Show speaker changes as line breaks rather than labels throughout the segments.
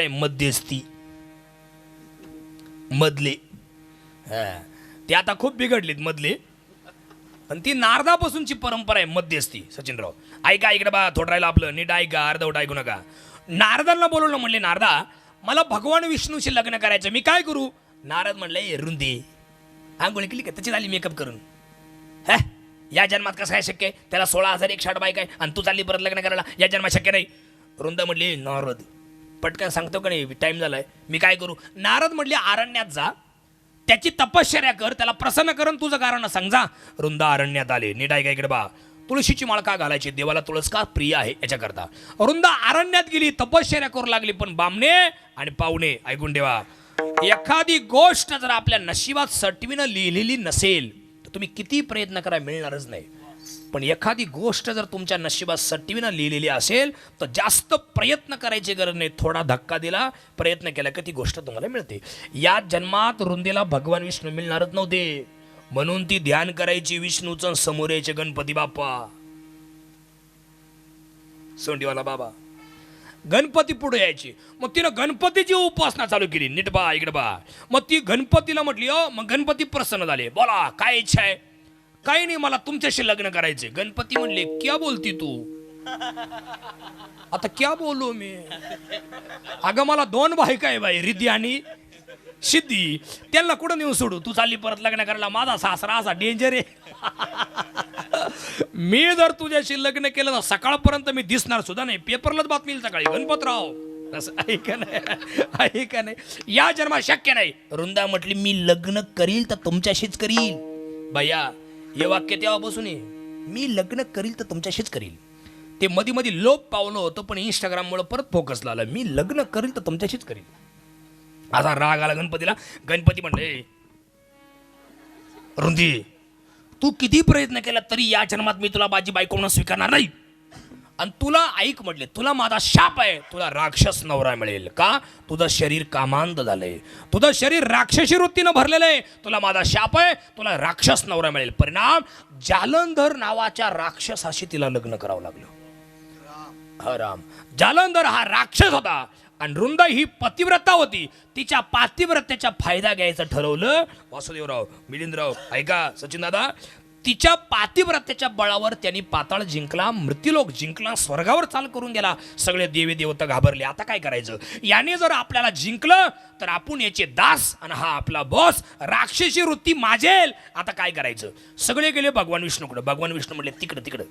मध्यस्थी मधले ते आता खूप बिघडलीत मधले. आणि ती नारदापासूनची परंपरा आहे मध्यस्थी. सचिनराव ऐका, इकडे बा थोडं राहिलं आपलं, नीट ऐका, अर्धवट ऐकू नका. नारदांना बोलवलं, म्हणले नारदा मला भगवान विष्णूशी लग्न करायचं, मी काय करू? नारद म्हणले रुंदी आंघोळी केली का त्याची झाली मेकअप करून. या जन्मात कसं काय शक्य आहे? त्याला 16,001 बायका आहे आणि तू चालली परत लग्न करायला, या जन्मात शक्य नाही. रुंदा म्हणली नारद पटकन सांगतो का नाही, टाइम झालाय, मी काय करू? नारद म्हणले अरण्यात जा, त्याची तपश्चर्या कर, त्याला प्रसन्न करून तुझं कारण सांग जा. रुंदा अरण्यात आले. नीट ऐका इकडे बा, तुळशीची माळ का घालायची? देवाला तुळस का प्रिय आहे याच्याकरता. रुंदा अरण्यात गेली, तपश्चर्या करू लागली. पण बामणे आणि पाहुणे ऐकून ठेवा, एखादी गोष्ट जर आपल्या नशिबात सटवीनं लिहिलेली नसेल तर तुम्ही किती प्रयत्न करा मिळणारच नाही. पण एखादी गोष्ट जर तुमच्या नशिबात सटवीनं लिहिलेली असेल तर जास्त प्रयत्न करायची गरज नाही. थोडा धक्का दिला, प्रयत्न केला की ती गोष्ट तुम्हाला मिळते. या जन्मात रुंदीला भगवान विष्णू मिळणारच नव्हते, म्हणून ती ध्यान करायची विष्णूचं, समोर यायचे गणपती बाप्पा, सोंडीवाला बाबा, गणपती पुढे यायची. मग तिनं गणपतीची उपासना चालू केली. नीट बा इकडे बा. मग ती गणपतीला म्हटली, मग गणपती प्रसन्न झाले. बोला काय इच्छा आहे? काही नाही, मला तुमच्याशी लग्न करायचे. गणपती म्हणले क्या बोलती तू? आता क्या बोलू मी? अगं मला 2 बायका आहे बाई, रिद्धी आणि सिद्धी, त्यांना कुठं नेऊन सोडू? तू चालली परत लग्न करायला, माझा सासरा असा डेंजर आहे. मी जर तुझ्याशी लग्न केलं तर सकाळपर्यंत मी दिसणार सुद्धा नाही, पेपरलाच बातमी येईल सकाळी गणपतराव असं. ऐका नाही, ऐका नाही, या जन्मात शक्य नाही. रुंदा म्हटली मी लग्न करील तर तुमच्याशीच करील. भैया हे वाक्य तेव्हापासून आहे, मी लग्न करील तर तुमच्याशीच करील. ते मध्ये मध्ये लोप पावलं होतं, पण इंस्टाग्राममुळे परत फोकस लावला. मी लग्न करील तर तुमच्याशीच करील. असा राग आला गणपतीला. गणपती म्हणले रुंदी तू किती प्रयत्न केला तरी या जन्मात मी तुला माझी बायको म्हणून स्वीकारणार नाही. आणि तुला ऐक म्हटले, तुला माझा शाप आहे, तुला राक्षस नवरा मिळेल. का? तुझं शरीर कामांध झालंय, तुझं शरीर राक्षसी वृत्तीनं भरलेलं आहे, तुला माझा शाप आहे, तुला राक्षस नवरा मिळेल. परिणाम जालंधर नावाच्या राक्षसाशी तिला लग्न करावं लागलं. हा राम, जालंधर हा राक्षस होता आणि रुंदा ही पतिव्रता होती. तिच्या पातिव्रत्याचा फायदा घ्यायचं ठरवलं वासुदेवराव, मिलिंदराव ऐका, सचिन दादा. तिच्या पातिव्रत्याच्या बळावर त्यांनी पाताळ जिंकला, मृत्यूलोक जिंकला, स्वर्गावर चाल करून गेला. सगळे देवी देवता घाबरले. आता काय करायचं? याने जर आपल्याला जिंकलं तर आपण याचे दास आणि हा आपला बॉस, राक्षसी वृत्ती माजेल. आता काय करायचं? सगळे गेले भगवान विष्णूकडे. भगवान विष्णू म्हणले तिकडं तिकडं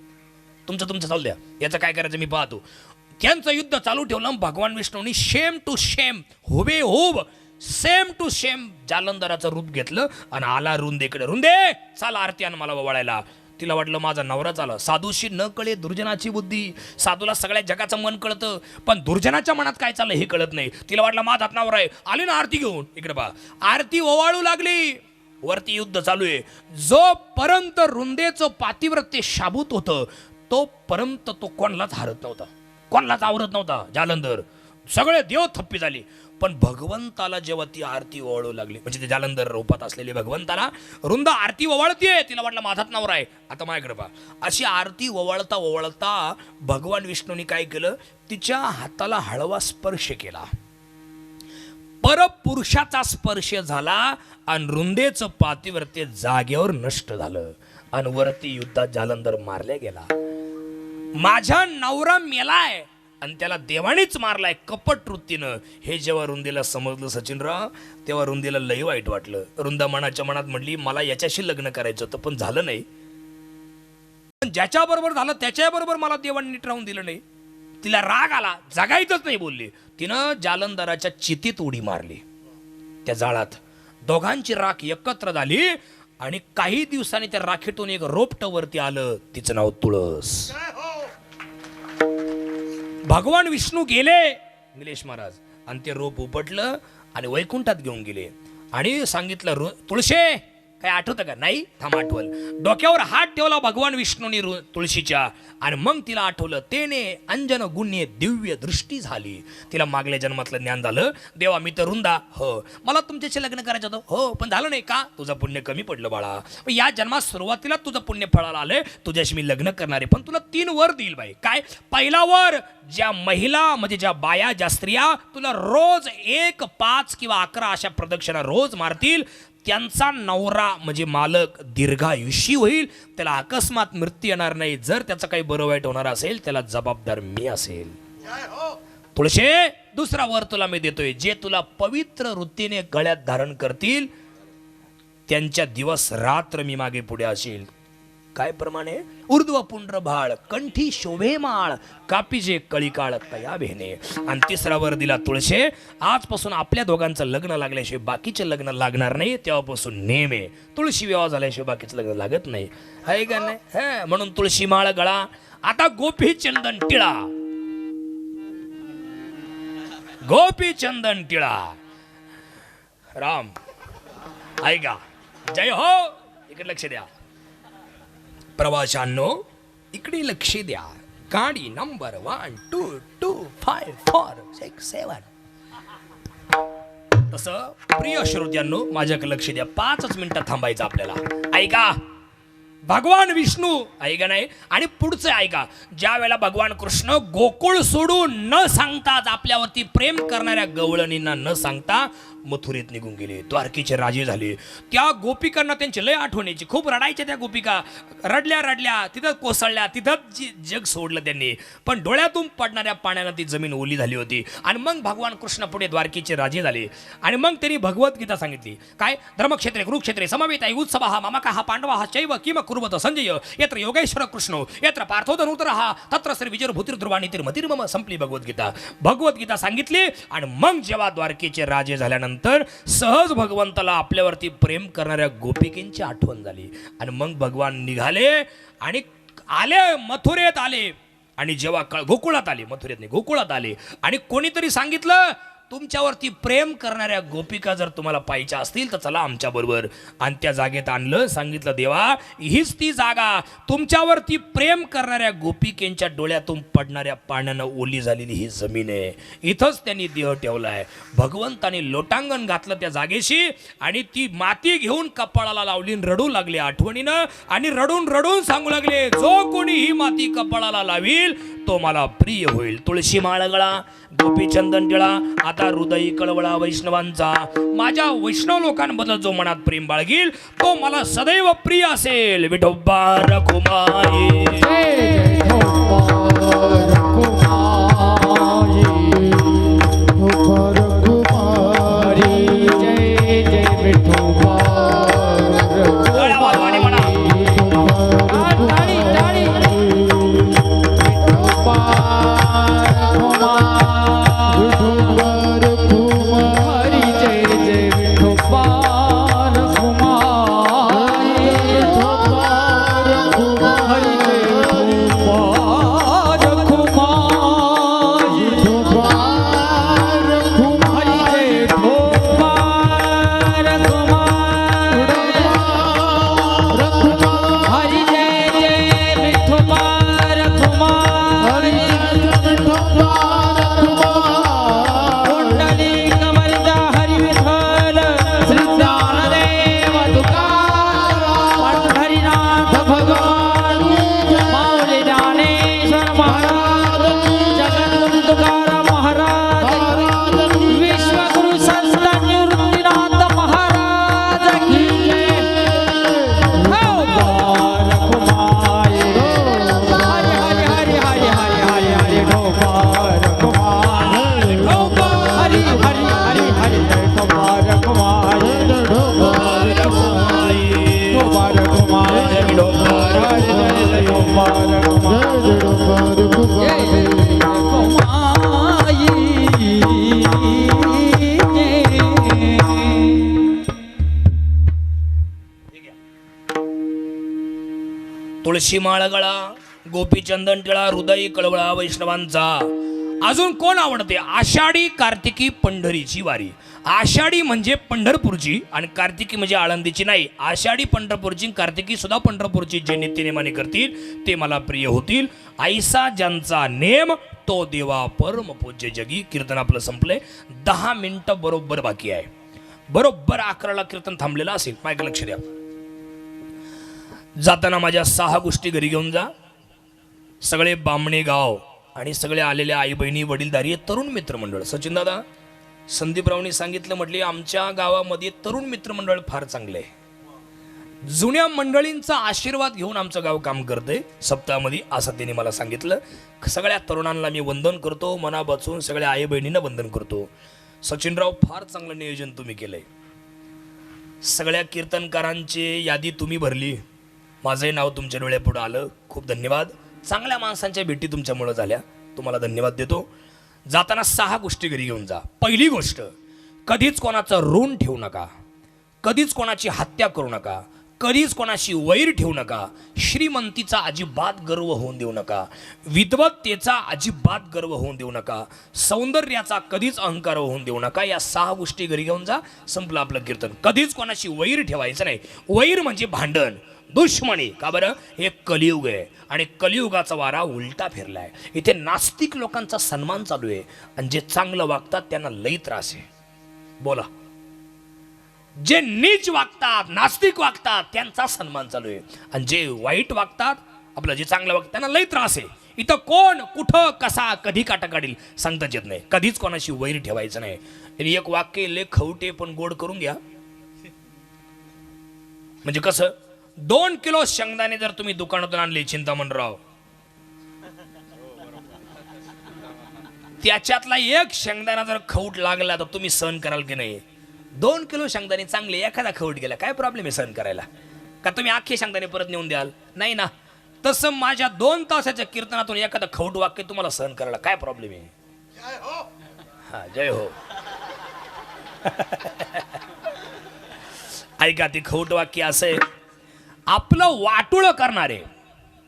तुमचं चालू द्या, याचं काय करायचं मी पाहतो. त्यांचं युद्ध चालू ठेवलं. भगवान विष्णूंनी शेम टू शेम, हुबेहूब सेम टू सेम जालंधराचं रूप घेतलं आणि आला रुंदेकडे. रुंदे चाल आरती आणि मला वळायला. तिला वाटलं माझा नवरा चाला. साधूशी न कळे दुर्जनाची बुद्धी. साधूला सगळ्या जगाचं मन कळतं, पण दुर्जनाच्या मनात काय चाललं हे कळत नाही. तिला वाटलं माझा नवरा आहे. आली ना आरती घेऊन. इकडे बा, आरती ओवाळू लागली. वरती युद्ध चालू आहे. जोपर्यंत रुंदेचं पातिव्रत्य शाबूत होतं तोपर्यंत तो कोणालाच हारत नव्हता, कोणालाच आवरत नव्हता जालंधर. सगळे देव थप्पी झाले. पण भगवंताला जेव्हा ती आरती ओवाळू लागली, म्हणजे ते जालंधर रूपात असलेले भगवंताला रुंदा आरती ओवाळतीये. तिला वाटलं माझाच नवरा आहे, आता माझ्याकडे पहा. अशी आरती ओवाळता ओवाळता भगवान विष्णूंनी काय केलं, तिच्या हाताला हळवा स्पर्श केला. परपुरुषाचा स्पर्श झाला आणि रुंदेचं पातिव्रत्य जागेवर नष्ट झालं आणि वरती युद्धात जालंधर मारल्या गेला. माझा नवरा मेलाय आणि त्याला देवानीच मारलाय कपट वृत्तीनं. हे जेव्हा रुंदीला समजलं सचिनराव, तेव्हा रुंदीला लई वाईट वाटलं. रुंदा मनाच्या मनात म्हणली मला याच्याशी लग्न करायचं होतं पण झालं नाही. पण ज्याच्या बरोबर झालं त्याच्या बरोबर मला देवानी नीट राहून दिलं नाही. तिला राग आला, जगायचंच नाही बोलली. तिनं जालंधराच्या चितीत उडी मारली. त्या जाळात दोघांची राख एकत्र झाली आणि काही दिवसांनी त्या राखीतून एक रोपटं वरती आलं. तिचं नाव तुळस. भगवान विष्णू गेले निलेश महाराज आणि ते रोप उपटलं आणि वैकुंठात घेऊन गेले आणि सांगितलं तुळशे काय आठवतं का? नाही, थांब आठवल. डोक्यावर हात ठेवला भगवान विष्णूनी तुळशीच्या, आणि मग तिला आठवलं, तेने अंजन गुण्ये दिव्य दृष्टी झाली. तिला मागल्या जन्मातलं ज्ञान झालं. देवा मी तर रुंदा, हो मला तुमच्याशी लग्न करायचं होतं, हो पण झालं नाही का? तुझं पुण्य कमी पडलं बाळा. या जन्मात सुरुवातीला तुझं पुण्य फळाला आलंय, तुझ्याशी मी लग्न करणार आहे. पण तुला 3 वर देईल बाई. काय? पहिला वर, ज्या महिला म्हणजे ज्या बाया, ज्या स्त्रिया तुला रोज 1, 5 किंवा 11 अशा प्रदक्षिणा रोज मारतील, त्यांचा नवरा म्हणजे मालक दीर्घायुषी होईल, त्याला अकस्मात मृत्यू येणार नाही. जर त्याचं काही बरं वाईट होणार असेल, त्याला जबाबदार मी असेल. तुळशी, दुसरा वर तुला मी देतोय, जे तुला पवित्र वृत्तीने गळ्यात धारण करतील त्यांच्या दिवस रात्र मी मागे पुढे असेल. काय प्रमाणे? ऊर्ध्व पुंड्र भाळ, कंठी शोभे माळ, कापीजे कळीकाळ तया भेने. आणि तिसरा वर दिला, तुळशे आजपासून आपल्या दोघांचं लग्न लागल्याशिवाय बाकीचे लग्न लागणार नाही. तेव्हापासून नेम आहे, तुळशी विवाह झाल्याशिवाय बाकीचं लग्न लागत नाही. आहे का नाही? म्हणून तुळशी माळ गळा. आता गोपी चंदन टिळा, गोपी चंदन टिळा. राम ऐका, जय हो. इकडे लक्ष द्या प्रवाशांनो, इकडे लक्ष द्या. गाडी नंबर 1 2 2 5 4 6 7. तसं प्रिय श्रोत्यांनो, माझ्याकडे लक्ष द्या. 5 मिनिटं थांबायचं आपल्याला. ऐका, भगवान विष्णू, ऐका नाही, आणि पुढचं ऐका. ज्या वेळेला भगवान कृष्ण गोकुळ सोडून न सांगताच आपल्यावरती प्रेम करणाऱ्या गवळणींना न सांगता मथुरेत निघून गेले, द्वारकेचे राजे झाले. त्या गोपिकांना त्यांची लय आठवणीची, खूप रडायच्या त्या गोपिका. रडल्या रडल्या, तिथं कोसळल्या, तिथंच जग सोडलं त्यांनी. पण डोळ्यातून पडणाऱ्या पाण्यानं ती जमीन ओली झाली होती. आणि मग भगवान कृष्ण पुढे द्वारकेचे राजे झाले. आणि मग त्यांनी भगवद्गीता सांगितली. काय? धर्मक्षेत्रे कुरुक्षेत्रे समवेत उत्सवः ममकः पांडवः चैव किम कुर्वत संजय यत्र योगेश्वर कृष्ण यत्र पार्थो धनुर्धरः तत्र श्री विजयभूतिर्ध्रुवाणि तिर्मतिर्मम. संपली भगवद्गीता. भगवद्गीता सांगितली. आणि मग जेव्हा द्वारकेचे राजे झाल्यानंतर सहज भगवंताला आपल्यावरती प्रेम करणाऱ्या गोपिकेंची आठवण झाली. आणि मग भगवान निघाले आणि आले, मथुरेत आले. आणि जेव्हा गोकुळात आले, मथुरेत नाही गोकुळात आले, आणि कोणीतरी सांगितलं, तुमच्यावरती प्रेम करणाऱ्या गोपिका जर तुम्हाला पाहिजे असतील तर चला आमच्या बरोबर. आणि त्या जागेत आणलं. सांगितलं, देवा हीच ती जागा, तुमच्यावरती प्रेम करणाऱ्या गोपिकेंच्या डोळ्यातून पडणाऱ्या पाण्यानं ओली झालेली ही जमीन आहे. इथंच त्यांनी देह ठेवलाय. भगवंताने लोटांगण घातलं त्या जागेशी, आणि ती माती घेऊन कपाळाला लावली, रडू लागले आठवणीनं. आणि रडून रडून सांगू लागले, जो कोणी ही माती कपाळाला लावील तो मला प्रिय होईल. तुळशी माळगळा, गोपी चंदन टिळा. आता हृदय कळवळा वैष्णवांचा. माझ्या वैष्णव लोकांबद्दल जो मनात प्रेम बाळगील तो मला सदैव प्रिय असेल. विठोबा रखुमाई, तुळशी माळगळा, गोपी चंदन टिळा, हृदय कळवळा वैष्णवांचा. अजून कोण आवडते? आषाढी कार्तिकी पंढरीची वारी. आषाढी म्हणजे पंढरपूरची आणि कार्तिकी म्हणजे आळंदीची नाही. आषाढी पंढरपूरची, कार्तिकी सुद्धा पंढरपूरची. जे नित्यनेमाने करतील ते मला प्रिय होतील. ऐसा ज्यांचा नेम तो देवा परम पूज्य जगी. कीर्तन आपलं संपलंय. 10 मिनिटं बरोबर बाकी आहे. बरोबर 11ला कीर्तन थांबलेलं असेल. मायक लक्ष द्या. जाताना माझ्या 6 गोष्टी घरी घेऊन जा. सगळे बामणे गाव आणि सगळे आलेले आई बहिणी, वडीलधारी, तरुण मित्रमंडळ. सचिन दादा, संदीपरावनी सांगितलं, म्हटले आमच्या गावामध्ये तरुण मित्रमंडळ फार चांगले आहे. जुन्या मंडळींचा आशीर्वाद घेऊन आमचं गाव काम करतंय सप्ताहामध्ये, असं त्यांनी मला सांगितलं. सगळ्या तरुणांना मी वंदन करतो, मनापासून सगळ्या आई बहिणींना वंदन करतो. सचिनराव, फार चांगलं नियोजन तुम्ही केलंय. सगळ्या कीर्तनकारांची यादी तुम्ही भरली. माझंही नाव तुमच्या डोळ्यापुढं आलं. खूप धन्यवाद. चांगल्या माणसांच्या भेटी तुमच्यामुळं झाल्या. तुम्हाला धन्यवाद देतो. जाताना 6 गोष्टी घरी घेऊन जा. पहिली गोष्ट, कधीच कोणाचं ऋण ठेवू नका. कधीच कोणाची हत्या करू नका. कधीच कोणाशी वैर ठेवू नका. श्रीमंतीचा अजिबात गर्व होऊन देऊ नका. विद्वत्तेचा अजिबात गर्व होऊन देऊ नका. सौंदर्याचा कधीच अहंकार होऊन देऊ नका. या 6 गोष्टी घरी घेऊन जा. संपलं आपलं कीर्तन. कधीच कोणाशी वैर ठेवायचं नाही. वैर म्हणजे भांडण, दुश्मनी. का बरं? हे कलियुग आहे आणि कलियुगाचा वारा उलटा फिरलाय. इथे नास्तिक लोकांचा सन्मान चालू आहे आणि जे चांगलं वागतात त्यांना लई त्रास आहे. बोला. जे नीच वागतात, नास्तिक वागतात, त्यांचा सन्मान चालू आहे आणि जे वाईट वागतात, आपलं जे चांगलं वागतात, त्यांना लई त्रास आहे. इथं कोण कुठं कसा कधी काटा काढील सांगताच येत नाही. कधीच कोणाशी वैर ठेवायचं नाही. आणि एक वाक्य लय खवटे पण गोड करून घ्या. म्हणजे कसं, 2 किलो शेंगदाणे जर तुम्ही दुकानातून आणले चिंतामणराव, त्याच्यातला एक शेंगदाणा जर खवट लागला तर तुम्ही सहन कराल की नाही? 2 किलो शेंगदाणे चांगले, एखादा खवट गेला काय प्रॉब्लेम आहे सहन करायला? का तुम्ही अख्खे शेंगदाणे परत नेऊन द्याल? नाही ना. तसं माझ्या 2 तासाच्या कीर्तनातून एखादा खवट वाक्य तुम्हाला सहन करायला काय प्रॉब्लेम आहे? हा, जय हो. ऐका, ते खवट वाक्य असं आहे, आपलं वाटुळं करणारे,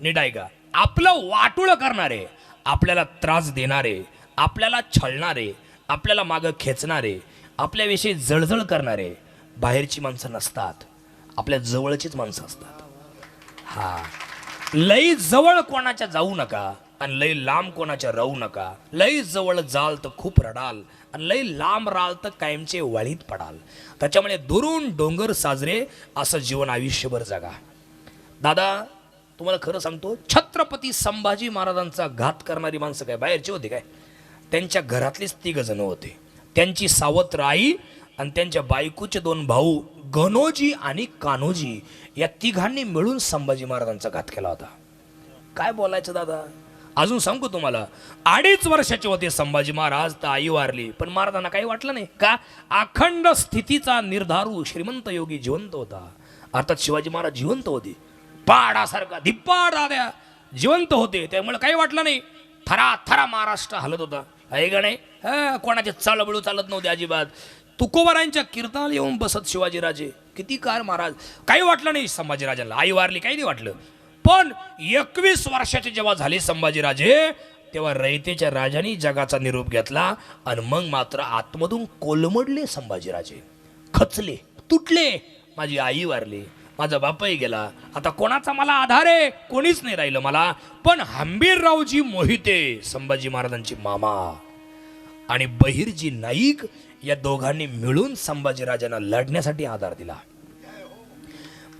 नीट ऐका, आपलं वाटुळं करणारे, आपल्याला त्रास देणारे, आपल्याला छळणारे, आपल्याला मागं खेचणारे, आपल्याविषयी जळजळ करणारे बाहेरची माणसं नसतात, आपल्या जवळचीच माणसं असतात. हा, लई जवळ कोणाच्या जाऊ नका आणि लई लांब कोणाच्या राहू नका. लई जवळ जाल तर खूप रडाल आणि लई लांब राहाल तर कायमचे वाळीत पडाल. त्याच्यामुळे दुरून डोंगर साजरे असं जीवन आयुष्यभर जगा. दादा, तुम्हाला खरं सांगतो, छत्रपती संभाजी महाराजांचा घात करणारी माणसं काय बाहेरची होती काय? त्यांच्या घरातलेच 3 जण होते. त्यांची सावत्र आई आणि त्यांच्या बायकोचे 2 भाऊ गणोजी आणि कान्होजी, या 3घांनी मिळून संभाजी महाराजांचा घात केला होता. काय बोलायचं दादा? अजून सांगू तुम्हाला, 2.5 वर्षाचे होते संभाजी महाराज तर आई वारली, पण महाराजांना काही वाटलं नाही. का? अखंड स्थितीचा निर्धारू श्रीमंत योगी जिवंत होता. अर्थात शिवाजी महाराज जिवंत होते, पाडासारखा धिप्पाड दाद्या जिवंत होते, त्यामुळे काही वाटलं नाही. थरा थरा महाराष्ट्र हलत होता. आहे का नाही? कोणाचे चालबळू चालत नव्हते अजिबात. तुकोबारांच्या कीर्तनाला येऊन बसत शिवाजीराजे. किती कार महाराज, काही वाटलं नाही संभाजीराजांना. आई वारली काही नाही वाटलं. पण 21 वर्षाचे जेव्हा झाले संभाजीराजे, तेव्हा रयतेच्या राजांनी जगाचा निरोप घेतला आणि मग मात्र आतमधून कोलमडले संभाजीराजे. खचले, तुटले. माझी आई वारली, माझा बापही गेला, आता कोणाचा मला आधार आहे? कोणीच नाही राहिलं मला. पण हंबीररावजी मोहिते, संभाजी महाराजांचे मामा, आणि बहिर्जी नाईक, या दोघांनी मिळून संभाजीराजांना लढण्यासाठी आधार दिला.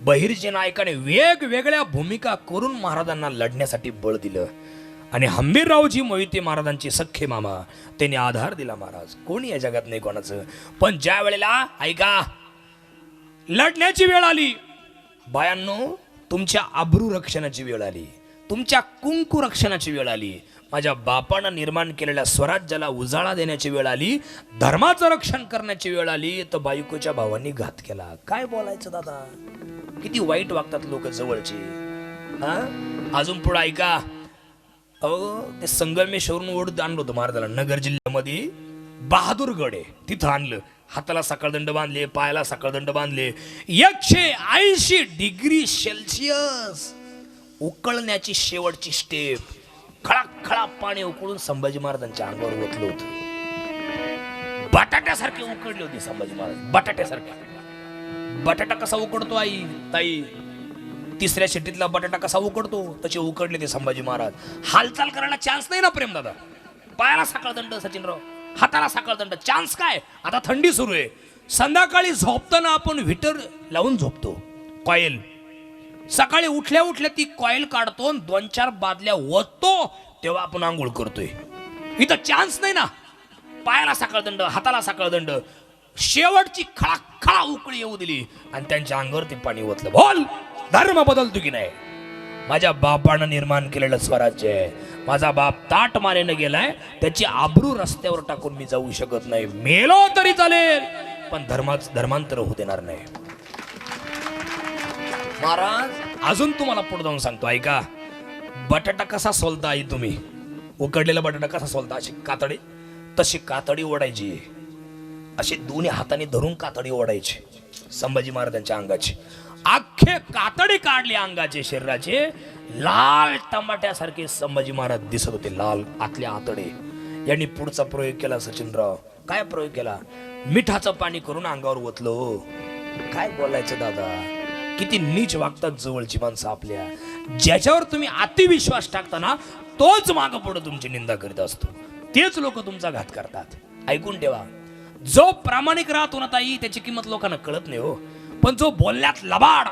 बहिर्जी नायकाने वेगवेगळ्या भूमिका करून महाराजांना लढण्यासाठी बळ दिलं आणि हंबीररावजी मोहिते महाराजांचे सख्खे मामा, त्यांनी आधार दिला. महाराज कोणी या जगात नाही कोणाचं. पण ज्या वेळेला ऐका लढण्याची वेळ आली, बायांनो, तुमच्या आबरू रक्षणाची वेळ आली, तुमच्या कुंकू रक्षणाची वेळ आली, माझ्या बापानं निर्माण केलेल्या स्वराज्याला उजाळा देण्याची वेळ आली, धर्माचं रक्षण करण्याची वेळ आली, तर बायकोच्या भावांनी घात केला. काय बोलायचं दादा? किती वाईट वागतात लोक जवळचे. अजून पुढे ऐका, ते संगमेश्वरून ओढ आणलं होतं महाराजाला. नगर जिल्ह्यामध्ये बहादूरगड आहे, तिथं आणलं. हाताला सकळदंड बांधले, पायाला सकळदंड बांधले. 180 डिग्री सेल्सिअस उकळण्याची शेवटची स्टेप. खळा पाणी उकळून संभाजी महाराजांच्या अंगावर ओतलं होतं. बटाट्यासारखे उकडले होते संभाजी महाराज, बटाट्यासारखे. बटाटा कसा उकडतो आई ताई, तिसऱ्या शिट्टीतला बटाटा कसा उकडतो तसे उकडले ते संभाजी महाराज. हालचाल करायला चान्स नाही ना प्रेम दादा. पायाला साखळ दंड सचिनराव, हाताला साखळ दंड, चान्स काय. आता थंडी सुरू आहे, संध्याकाळी झोपताना आपण व्हीटर लावून झोपतो, कॉईल. सकाळी उठल्या उठल्या ती कॉईल काढतो, 2-4 बादल्या ओततो, तेव्हा आपण आंघोळ करतोय. इथं चान्स नाही ना. पायाला साखळ दंड, हाताला साखळ दंड. शेवटची खळा उकळी येऊ दिली आणि त्यांच्या अंगावर ते पाणी ओतलं. बोल, धर्म बदलतो की नाही. माझ्या बापानं निर्माण केलेलं स्वराज्य आहे. माझा बाप ताट मारेनं गेलाय, त्याची आबरू रस्त्यावर टाकून मी जाऊ शकत नाही. मेलो तरी चालेल, पण धर्मांतर होऊ देणार नाही. महाराज अजून तुम्हाला पुढे जाऊन सांगतो, ऐका. बटाटा कसा सोलता आई तुम्ही, उकडलेला बटाटा कसा सोलता, अशी कातडी, तशी कातडी ओढायची, अशी दोन्ही हाताने धरून कातडी ओढायची संभाजी महाराजांच्या अंगाची. अख्खे कातडी काढले अंगाचे, शरीराचे. लाल टमाट्यासारखे संभाजी महाराज दिसत होते, लाल आतल्या आतडे. यांनी पुढचा प्रयोग केला सचिनराव. काय प्रयोग केला? मिठाचं पाणी करून अंगावर ओतलं. काय बोलायचं दादा, किती नीच वागतात जवळची माणसं आपल्या. ज्याच्यावर तुम्ही अतिविश्वास टाकता ना, तोच मागं पुढे तुमची निंदा करीत असतो, तेच लोक तुमचा घात करतात. ऐकून ठेवा, जो प्रामाणिक राहतो ना ताई, त्याची किंमत लोकांना कळत नाही हो. पण जो बोलण्यात लबाड,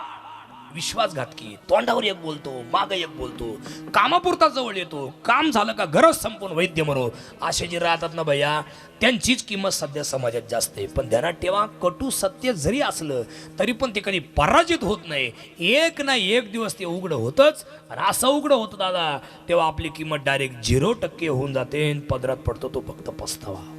विश्वासघातकी, तोंडावर एक बोलतो, माग एक बोलतो, कामापुरता जवळ येतो, काम झालं का गरज संपून वैद्य मरो, असे जे राहतात ना भैया, त्यांचीच किंमत सध्या समाजात जास्त आहे. पण ध्यानात ठेवा, कटू सत्य जरी असलं तरी पण ते कधी पराजित होत नाही. एक ना एक दिवस ते उघड होतच. आणि असं उघड होतं दादा, तेव्हा आपली किंमत डायरेक्ट 0% होऊन जाते. पदरात पडतो तो फक्त पस्तावा.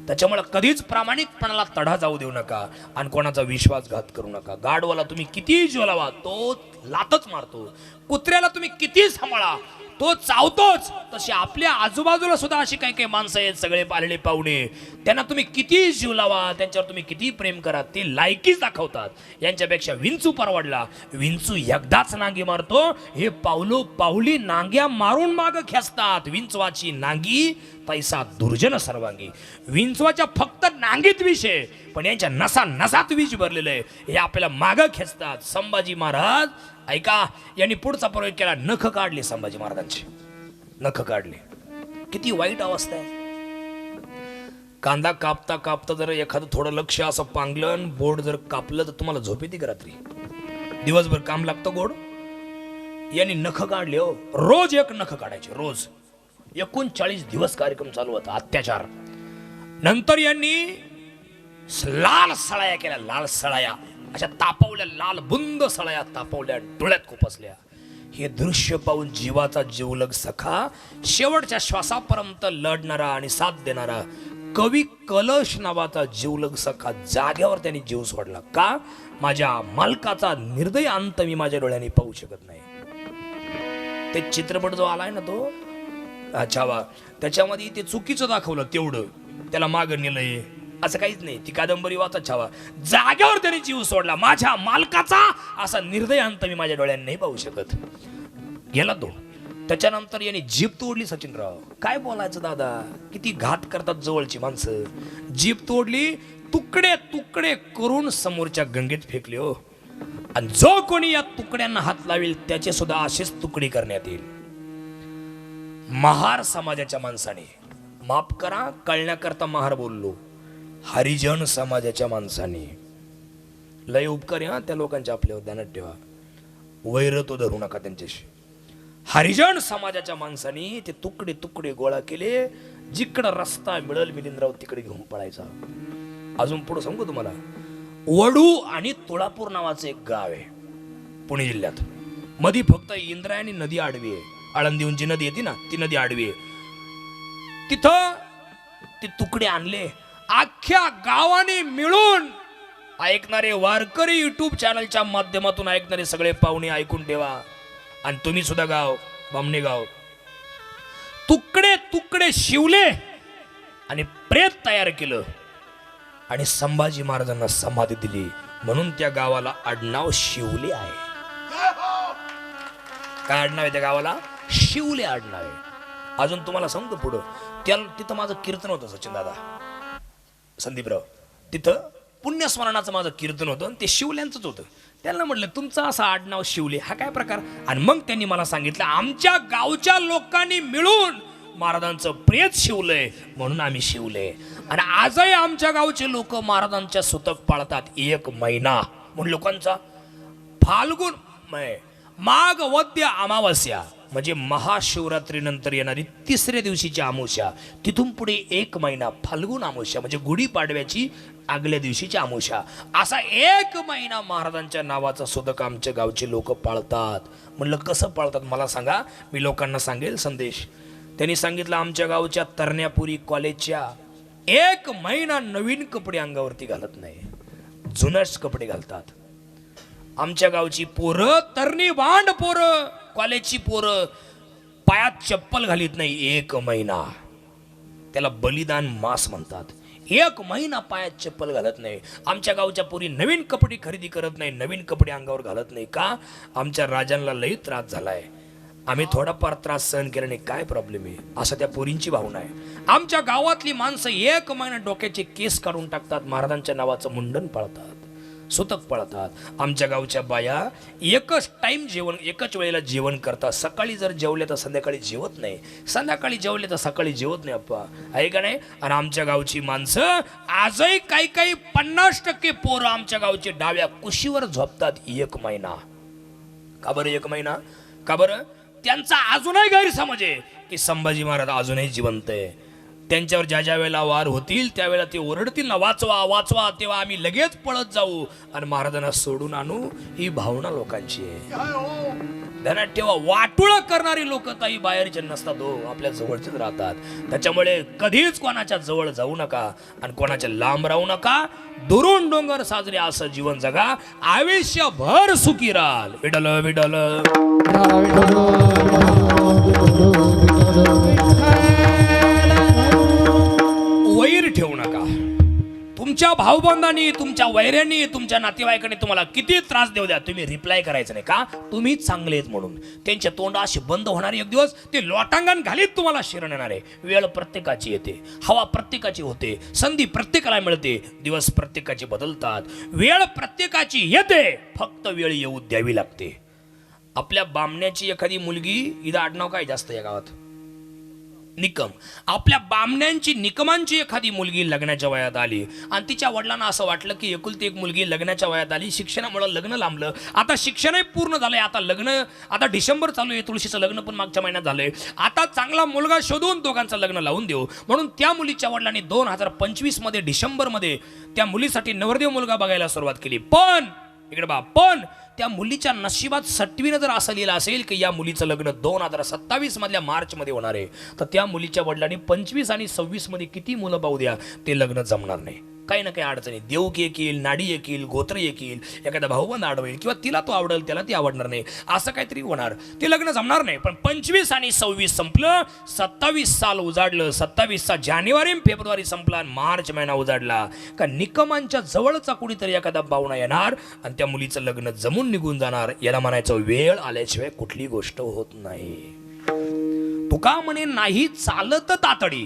त्याच्यामुळे कधीच प्रामाणिकपणाला तढा जाऊ देऊ नका आणि कोणाचा विश्वासघात करू नका. गाढवाला तुम्ही किती ज्वलावा, तो लातच मारतो. कुत्र्याला तुम्ही किती सांभाळा, तो चावतोच. तसे आपल्या आजूबाजूला सुद्धा अशी काही काही माणसं आहेत, सगळे पालेले पाहुणे. त्यांना तुम्ही किती जीव लावा, त्यांच्यावर तुम्ही किती प्रेम करा, ते लायकीच दाखवतात. यांच्यापेक्षा विंचू परवडला. विंचू एकदाच नांगी मारतो, हे पावली नांग्या मारून माग खेचतात. विंचवाची नांगी पैसा दुर्जन सर्वांगी. विंचवाच्या फक्त नांगीत विष आहे, पण यांच्या नसात विष भरलेलं आहे, हे आपल्याला मागं खेचतात. संभाजी महाराज ऐका, यांनी पुढचा प्रयोग केला. नख काढले संभाजी महाराजांचे, नख काढले. किती वाईट अवस्था आहे. कांदा कापता कापता जर एखादं थोडं लक्ष असं पांगलं, बोर्ड जर कापलं तर तुम्हाला झोप येते का रात्री? दिवसभर काम लागतं गोड. यांनी नख काढले हो, रोज एक नख काढायचे, रोज. 39 दिवस कार्यक्रम चालू होता, अत्याचार. नंतर यांनी लाल सळाया केल्या, लाल सळाया अशा तापवल्या, लाल बुंद सळाया तापवल्या, डोळ्यात खुपसल्या. हे दृश्य पाहून जीवाचा जीवलग सखा, शेवटच्या श्वासापर्यंत लढणारा आणि साथ देणारा कवी कलश नावाचा जीवलग सखा जाग्यावर त्यांनी जीव सोडला. का? माझ्या मालकाचा निर्दय अंत मी माझ्या डोळ्यांनी पाहू शकत नाही. ते चित्रपट जो आलाय ना तो छावा, त्याच्यामध्ये ते चुकीचं दाखवलं, तेवढं त्याला मागं नेलंय असं काहीच नाही. ती कादंबरी वाचा छावा, जाग्यावर त्याने जीव सोडला. माझ्या मालकाचा असा निर्दय अंत मी माझ्या डोळ्यांनी नाही पाहू शकत. गेला तो. त्याच्यानंतर यांनी जीभ तोडली सचिनराव. काय बोलायचं दादा, किती घात करतात जवळची माणसं. जीभ तोडली, तुकडे तुकडे करून समोरच्या गंगेत फेकले हो. आणि जो कोणी या तुकड्यांना हात लावेल त्याचे सुद्धा असेच तुकडे करण्यात येईल. महार समाजाच्या माणसाने, माफ करा कळण्याकरता महार बोललो, हरिजन समाजाच्या माणसाने लय उपकार हा त्या लोकांच्या आपल्यावर, ध्यानात ठेवा. वैर तो धरू नका त्यांच्याशी. हरिजन समाजाच्या माणसाने ते तुकडे तुकडे गोळा केले. जिकडं रस्ता मिळेल मिलिंदराव तिकडे घेऊन पळायचा. अजून पुढे सांगू तुम्हाला, वडू आणि तुळापूर नावाचं एक गाव आहे पुणे जिल्ह्यात. मध्ये फक्त इंद्रायणी नदी आडवी आहे. आळंदीहून जी नदी येते ना, ती नदी आडवी आहे. तिथं ते तुकडे आणले. अख्ख्या गावाने मिळून, ऐकणारे वारकरी, युट्यूब चॅनलच्या माध्यमातून ऐकणारे सगळे पाहुणे ऐकून ठेवा. आणि तुम्ही सुद्धा गाव, बामणे गाव, तुकडे तुकडे शिवले आणि प्रेत तयार केलं आणि संभाजी महाराजांना समाधी दिली. म्हणून त्या गावाला आडनाव शिवले आहे. काय आडनाव आहे त्या गावाला? शिवले आडनाव आहे. अजून तुम्हाला सांगतो पुढं, तिथं माझं कीर्तन होतं सचिन दादा, संदीपराव, तिथं पुण्यस्मरणाचं माझं कीर्तन होतं आणि ते शिवल्यांचंच होतं. त्यांना म्हटलं तुमचं असं आडनाव शिवले हा काय प्रकार. आणि मग त्यांनी मला सांगितलं आमच्या गावच्या लोकांनी मिळून महाराजांचं प्रेत शिवलंय म्हणून आम्ही शिवले. आणि आजही आमच्या गावचे लोक महाराजांच्या सुतक पाळतात 1 महिना. म्हणून लोकांचा फाल्गुन माघ वद्य अमावस्या म्हणजे महाशिवरात्रीनंतर येणारी 3ऱ्या दिवशीची अमावस्या, तिथून पुढे 1 महिना फाल्गुन अमावस्या म्हणजे गुढीपाडव्याची आगल्या दिवशीची अमावस्या, असा 1 महिना महाराजांच्या नावाचा सुतक आमच्या गावचे लोक पाळतात. म्हणलं कसं पाळतात मला सांगा, मी लोकांना सांगेल संदेश. त्यांनी सांगितलं आमच्या गावच्या तरण्यापुरी कॉलेजच्या 1 महिना नवीन कपडे अंगावरती घालत नाही, जुनच कपडे घालतात. आमच्या गावची पोरं, तरणी वांड पोरं, कॉलेजची पोरं पायात चप्पल घालीत नाही 1 महिना. त्याला बलिदान मास म्हणतात. 1 महिना पायात चप्पल घालत नाही. आमच्या गावच्या पोरी नवीन कपडे खरेदी करत नाही, नवीन कपडे अंगावर घालत नाही. का? आमच्या राजांना लई त्रास झालाय, आम्ही थोडाफार त्रास सहन केल्याने काय प्रॉब्लेम आहे, असं त्या पोरींची भावना आहे. आमच्या गावातली माणसं 1 महिना डोक्याचे केस काढून टाकतात, महाराजांच्या नावाचं मुंडन पाळतात, सुतक पाळतात. आमच्या गावच्या बाया एकच टाइम जेवण, एकच वेळेला जेवण करतात. सकाळी जर जेवले तर संध्याकाळी जेवत नाही, संध्याकाळी जेवले तर सकाळी जेवत नाही. अप्पा आहे का नाही? आणि आमच्या गावची माणसं आजही काही 50% पोरं आमच्या गावचे डाव्या कुशीवर झोपतात 1 महिना. का बरं 1 महिना? का बरं? त्यांचा अजूनही गैरसमज आहे की संभाजी महाराज अजूनही जिवंत आहे. त्यांच्यावर ज्या वेळेला वार होतील त्यावेळेला ते ओरडतील ना वाचवा वाचवा, तेव्हा आम्ही लगेच पळत जाऊ आणि महाराजांना सोडून आणू. ही भावना लोकांची आहे. ध्यानात ठेवा, वाटोळं करणारी लोक ताई बाहेरचे नसतात हो, आपल्या जवळचेच राहतात. त्याच्यामुळे कधीच कोणाच्या जवळ जाऊ नका आणि कोणाच्या लांब राहू नका. दुरून डोंगर साजरे असं जीवन जगा, आयुष्यभर सुखी राहाल. विठ्ठल विठ्ठल. वैर ठेवू नका. तुमच्या भाऊबंधांनी, तुमच्या वैऱ्यांनी, तुमच्या नातेवाईकांनी तुम्हाला किती त्रास देऊ द्या, तुम्ही रिप्लाय करायचं नाही. का? तुम्ही चांगले आहेत म्हणून. त्यांच्या तोंड असे बंद होणारे एक दिवस ते लोटांगण घालीत तुम्हाला शिरण येणार आहे. वेळ प्रत्येकाची येते, हवा प्रत्येकाची होते, संधी प्रत्येकाला मिळते, दिवस प्रत्येकाचे बदलतात, वेळ प्रत्येकाची येते, फक्त वेळ येऊ द्यावी लागते. आपल्या बामण्याची एखादी मुलगी, इथं आडनाव काय जास्त या गावात? निकम. आपल्या बामण्यांची, निकमांची एखादी मुलगी लग्नाच्या वयात आली आणि तिच्या वडिलांना असं वाटलं की एकुलती एक मुलगी लग्नाच्या वयात आली, शिक्षणामुळे लग्न लांबलं, आता शिक्षणही पूर्ण झालंय, आता लग्न, आता डिसेंबर चालू आहे, तुळशीचं लग्न पण मागच्या महिन्यात झालंय, आता चांगला मुलगा शोधून दोघांचं लग्न लावून देऊ. म्हणून त्या मुलीच्या वडिलांनी 2025 मध्ये डिसेंबरमध्ये त्या मुलीसाठी नवरदेव मुलगा बघायला सुरुवात केली. पण इकडे बा, पण त्या मुलीच्या नशिबात सटवीनं जर असं लिहिलं असेल की या मुलीचं लग्न 2027 मधल्या मार्च मध्ये होणार आहे, तर त्या मुलीच्या वडिलांनी 25 आणि 26 मध्ये किती मुलं पाहू द्या, ते लग्न जमणार नाही. काही ना काही अडचणी, देवकी येईल, नाडी येईल, गोत्र येईल, एखादा भाऊबंद आडवेल किंवा तिला तो आवडेल त्याला ती आवडणार नाही, असं काहीतरी होणार, ते लग्न जमणार नाही. पण 25 आणि 26 संपलं, 27 साल उजाडलं, 27चा जानेवारी फेब्रुवारी संपला आणि मार्च महिना उजाडला का निकमांच्या जवळचा कुणीतरी एखादा पाहुणा येणार आणि त्या मुलीचं लग्न जमून निघून जाणार. याला म्हणायचं वेळ आल्याशिवाय कुठली गोष्ट होत नाही. तुका म्हणे नाही चालत तातडी,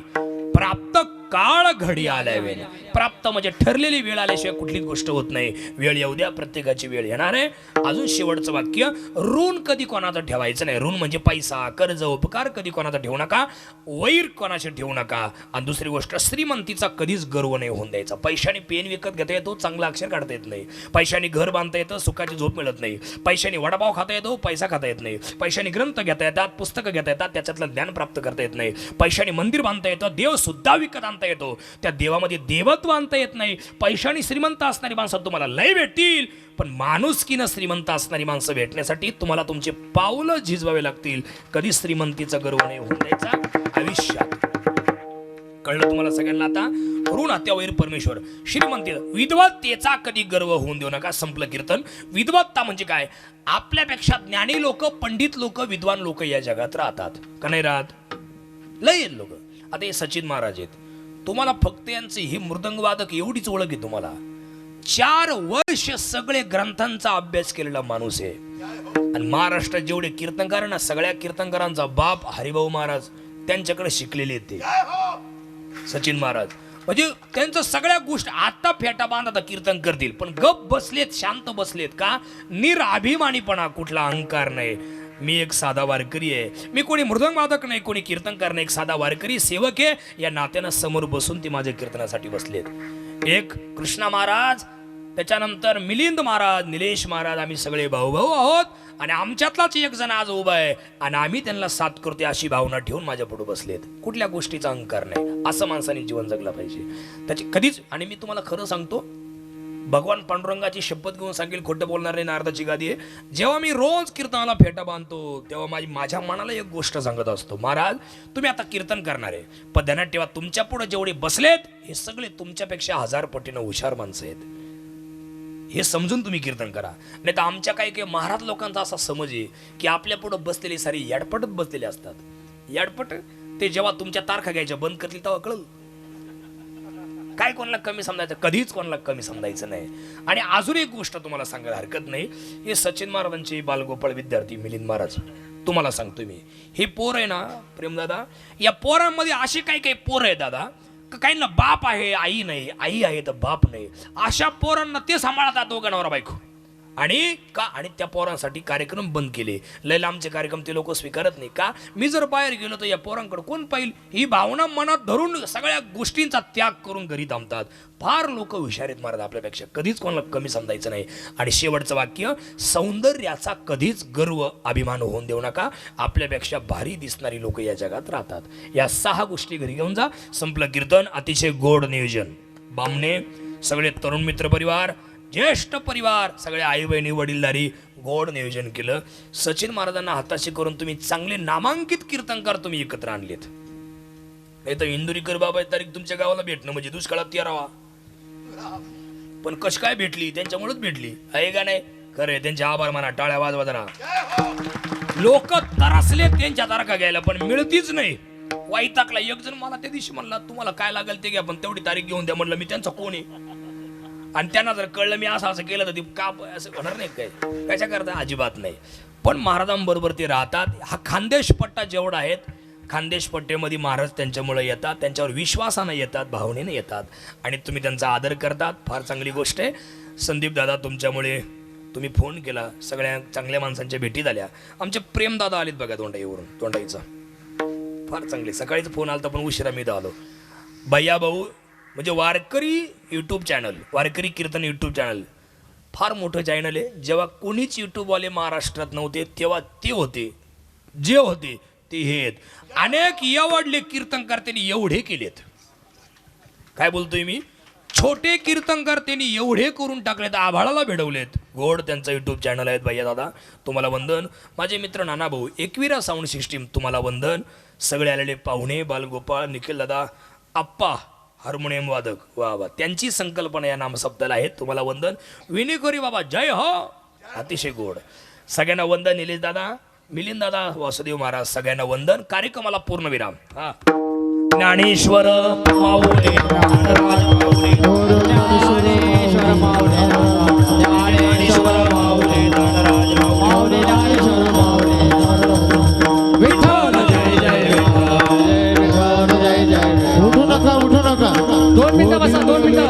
प्राप्त काळ घडी आल्यावे. प्राप्त म्हणजे ठरलेली वेळ आल्याशिवाय कुठलीच गोष्ट होत नाही. वेळ येऊ द्या, प्रत्येकाची वेळ येणार आहे. अजून शेवटचं वाक्य, ऋण कधी कोणाचं ठेवायचं नाही. ऋण म्हणजे पैसा, कर्ज, उपकार कधी कोणाचा ठेवू नका, वैर कोणाशी ठेवू नका. आणि दुसरी गोष्ट, श्रीमंतीचा कधीच गर्व नाही होऊन द्यायचा. पैशाने पेन विकत घेता येतो, चांगला अक्षर काढता येत नाही. पैशाने घर बांधता येतं, सुखाची झोप मिळत नाही. पैशाने वडापाव खाता येतो, पैसा खाता येत नाही. पैशाने ग्रंथ घेता येतात, पुस्तकं घेता येतात, त्याच्यातलं ज्ञान प्राप्त करता येत नाही. पैशाने मंदिर बांधता येतं, देव सुद्धा विकत आणता येतो, त्या देवामध्ये देवत्व आणता येत नाही. पैशाने श्रीमंत असणारी माणसं तुम्हाला लय भेटतील, पण माणुसकीनं श्रीमंत असणारी माणसं भेटण्यासाठी तुम्हाला तुमचे पाऊलं झिजवावे लागतील. कधी श्रीमंतीचा गर्व नाही होऊन द्यायचा आयुष्यात. कळलं तुम्हाला सगळ्यांना? आता ऋण हत्यावैर परमेश्वर, श्रीमंती, विद्वत्तेचा कधी गर्व होऊन देऊ नका. संपलं कीर्तन. विद्वत्ता म्हणजे काय? आपल्यापेक्षा ज्ञानी लोक, पंडित लोक, विद्वान लोक या जगात राहतात का नाही राहत? लय लोक. आता हे सचिन महाराज आहेत, तुम्हाला फक्त यांचे हे मृदंगवादक एवढीच ओळख आहे तुम्हाला. 4 वर्ष सगळे ग्रंथांचा अभ्यास केलेला माणूस आहे. आणि महाराष्ट्रात जेवढे कीर्तनकार ना, सगळ्या कीर्तनकारांचा बाप हरिभाऊ महाराज त्यांच्याकडे शिकलेले ते सचिन महाराज. म्हणजे त्यांचं सगळ्या गोष्टी आता फेटा बांधा कीर्तन करतील, पण गप बसलेत, शांत बसलेत का? निराभिमानीपणा, कुठला अहंकार नाही. मी एक साधा वारकरी आहे, मी कोणी मृदंग वादक नाही, कोणी कीर्तनकार नाही, एक साधा वारकरी सेवक आहे. या नात्यानं समोर बसून ते माझ्या कीर्तनासाठी बसलेत. एक कृष्णा महाराज, त्याच्यानंतर मिलिंद महाराज, निलेश महाराज, आम्ही सगळे भाऊ भाऊ आहोत. आणि आमच्यातलाच एक जण आज उभा आहे आणि आम्ही त्यांना साथ करतो अशी भावना ठेवून माझ्या पुढे बसलेत. कुठल्या गोष्टीचा अहंकार नाही. असं माणसाने जीवन जगलं पाहिजे त्याची कधीच. आणि मी तुम्हाला खरं सांगतो, भगवान पांडुरंगाची शपथ घेऊन सांगेल, खोटं बोलणार नाही, नारदाची गादी आहे. जेव्हा मी रोज कीर्तनाला फेटा बांधतो तेव्हा माझ्या मनाला एक गोष्ट सांगत असतो, महाराज तुम्ही आता कीर्तन करणार आहे, पण ध्यानात ठेवा तुमच्या पुढे जेवढे बसलेत हे सगळे तुमच्यापेक्षा 1000 पटीनं हुशार माणसं आहेत. हे समजून तुम्ही कीर्तन करा. नाही तर आमच्या काही महाराज लोकांचा असा समज आहे की आपल्या पुढे बसलेले सारे याडपटच बसलेले असतात. याडपट ते जेव्हा तुमच्या तारखा घ्यायच्या बंद करतील तेव्हा कळलं. काय कोणाला कमी समजायचं, कधीच कोणाला कमी समजायचं नाही. आणि अजून एक गोष्ट तुम्हाला सांगायला हरकत नाही, हे सचिन महाराजांचे बालगोपाळ विद्यार्थी मिलिंद महाराज, तुम्हाला सांगतो मी, हे पोर आहे ना प्रेमदादा, या पोरांमध्ये असे काही काही पोर आहे दादा, काहींना बाप आहे आई नाही, आई आहे तर बाप नाही, अशा पोरांना ते सांभाळतात दोघं नवरा बायको. आणि का? आणि त्या पोरांसाठी कार्यक्रम बंद केले. लय लांबचे कार्यक्रम ते लोक स्वीकारत नाही का? मी जर बाहेर गेलो तर या पोरांकडे कोण पाहिल, ही भावना मनात धरून सगळ्या गोष्टींचा त्याग करून घरी थांबतात. फार लोक हुशार आहेत महाराज आपल्यापेक्षा, कधीच कोणाला कमी समजायचं नाही. आणि शेवटचं वाक्य, सौंदर्याचा कधीच गर्व अभिमान होऊन देऊ नका. आपल्यापेक्षा भारी दिसणारी लोक या जगात राहतात. या 6 गोष्टी घरी घेऊन जा. संपलं कीर्तन. अतिशय गोड नियोजन. बामणे, सगळे तरुण मित्र परिवार, ज्येष्ठ परिवार, सगळे आई बहिणी वडीलधारी, गोड नियोजन केलं. सचिन महाराजांना हाताशी करून तुम्ही चांगले नामांकित कीर्तनकार तुम्ही एकत्र आणलेत. नाही तर इंदुरीकर बाबा तारीख तुमच्या गावाला भेटणं म्हणजे दुष्काळात तेरावा. पण कश काय भेटली? त्यांच्यामुळेच भेटली आहे का नाही? खरे त्यांचे आभार माना, टाळ्या वाजवा जरा. लोक तरसले त्यांच्या तारखा घ्यायला, पण मिळतीच नाही. वाईटाकला एक जण मला त्या दिवशी म्हणला, तुम्हाला काय लागेल ते घ्या पण तेवढी तारीख घेऊन द्या. म्हणलं मी त्यांचा कोण आहे? आणि त्यांना जर कळलं मी असं असं केलं तर ती का असं होणार नाही काय? कशा करता? अजिबात नाही. पण महाराजांबरोबर ते राहतात. हा खानदेश पट्टा जेवढा आहेत, खानदेश पट्ट्यामध्ये महाराज त्यांच्यामुळे येतात, त्यांच्यावर विश्वासानं येतात, भावनेनं येतात आणि तुम्ही त्यांचा आदर करतात. फार चांगली गोष्ट आहे. संदीप दादा, तुमच्यामुळे तुम्ही फोन केला, सगळ्या चांगल्या माणसांच्या भेटी झाल्या. आमचे प्रेमदादा आलेत बघा तोंडाईचा, फार चांगले. सकाळीच फोन आला पण उशिरा मी आलो. भैया भाऊ म्हणजे वारकरी यूट्यूब चॅनल, वारकरी कीर्तन यूट्यूब चॅनल फार मोठं चॅनल आहे. जेव्हा कोणीच यूट्यूबवाले महाराष्ट्रात नव्हते तेव्हा ते होते, जे होते ते हे आहेत. अनेक एवढले कीर्तनकार त्यांनी एवढे केलेत. काय बोलतोय मी? छोटे कीर्तनकार त्यांनी एवढे करून टाकलेत, आभाळाला भेडवलेत. गोड त्यांचा यूट्यूब चॅनल आहेत. भैया दादा तुम्हाला वंदन. माझे मित्र नाना भाऊ, एकविरा साऊंड सिस्टीम तुम्हाला वंदन. सगळे आलेले पाहुणे, बालगोपाळ, निखिल दादा, आप्पा हार्मोनियम वादक, वा वा, त्यांची संकल्पना या नामशब्दाला आहे. तुम्हाला वंदन. विनिकोरी बाबा जय हो, अतिशय गोड. सगळ्यांना वंदन. निलेश दादा, मिलिंद दादा, वासुदेव महाराज, सगळ्यांना वंदन. कार्यक्रमाला पूर्णविराम. हा, ज्ञानेश्वर माऊली, ज्ञानेश्वर माऊली, ज्ञानेश्वर माऊली, ज्ञानेश्वर माऊली, ज्ञानेश्वर माऊली. विठ्ठल जय जय विठ्ठल, जय जय.
उठू नका
2 मिनिटं बसा, 2 मिनिटं.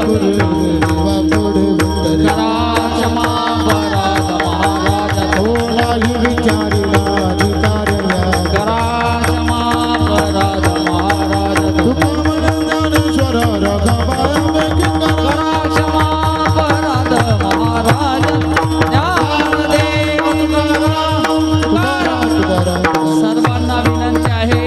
करा क्षमा परात महाराज
कोणाही विचारिला अधिकार्या.
करा क्षमा परात महाराज
तुका म्हणून ज्ञानेश्वर रघुबाई
करा क्षमा परात महाराज ज्ञानदेव तुकाराम. सर्वांना विनंती आहे,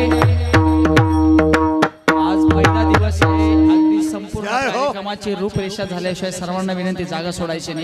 आज पहिला दिवस आहे. अगदी संपूर्ण कार्यक्रमाची रूपरेषा झाल्याशिवाय सर्वांना विनंती, जागा सोडायची नाही.